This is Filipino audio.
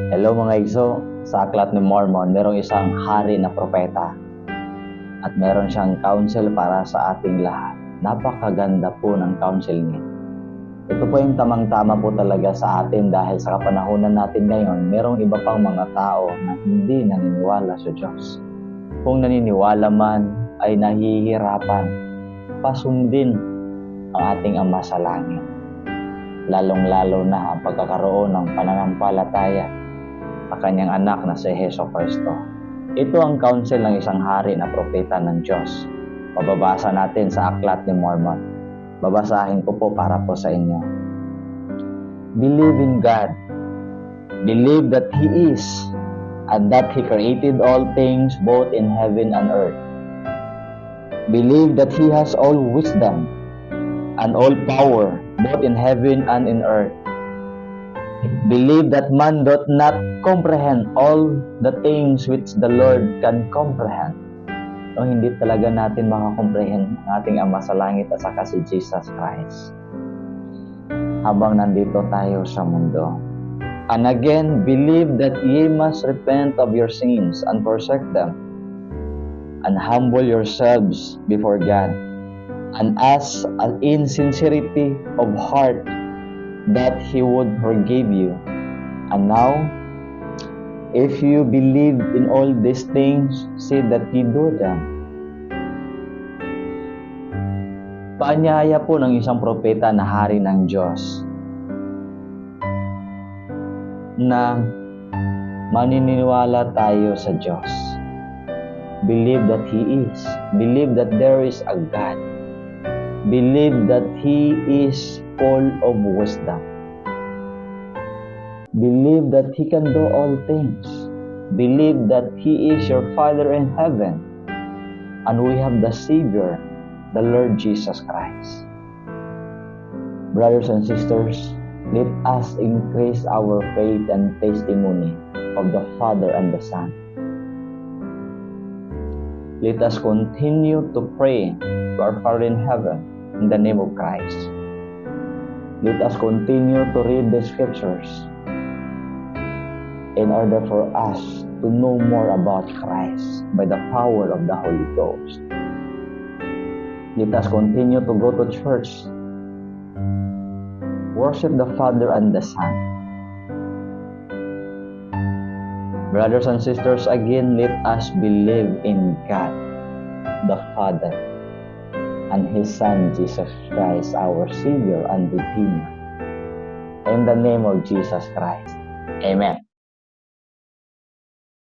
Hello mga igso, sa Aklat ni Mormon, merong isang hari na propeta at meron siyang counsel para sa ating lahat. Napakaganda po ng counsel niya. Ito po yung tamang-tama po talaga sa atin dahil sa kapanahunan natin ngayon, merong iba pang mga tao na hindi naniniwala sa Diyos. Kung naniniwala man ay nahihirapan pasundin ang ating Ama sa langit. Lalong-lalo na ang pagkakaroon ng pananampalataya sa kanyang anak na si Hesus Kristo. Ito ang counsel ng isang hari na propeta ng Diyos. Mababasa natin sa Aklat ni Mormon. Babasahin ko po para po sa inyo. Believe in God. Believe that He is and that He created all things both in heaven and earth. Believe that He has all wisdom and all power both in heaven and in earth. Believe that man doth not comprehend all the things which the Lord can comprehend. O hindi talaga natin makakomprehend ang ating Ama sa langit at saka si Jesus Christ habang nandito tayo sa mundo. And again, believe that ye must repent of your sins and forsake them, and humble yourselves before God, and ask in sincerity of heart that He would forgive you. And now, if you believe in all these things, see that you do them. Paanyaya po ng isang propeta na hari ng Diyos na maniniwala tayo sa Diyos. Believe that He is. Believe that there is a God. Believe that He is full of wisdom. Believe that He can do all things. Believe that He is your Father in heaven. And we have the Savior, the Lord Jesus Christ. Brothers and sisters, let us increase our faith and testimony of the Father and the Son. Let us continue to pray to our Father in heaven in the name of Christ. Let us continue to read the scriptures in order for us to know more about Christ by the power of the Holy Ghost. Let us continue to go to church, worship the Father and the Son. Brothers and sisters, again, let us believe in God, the Father, and His Son, Jesus Christ, our Savior and Redeemer. In the name of Jesus Christ. Amen.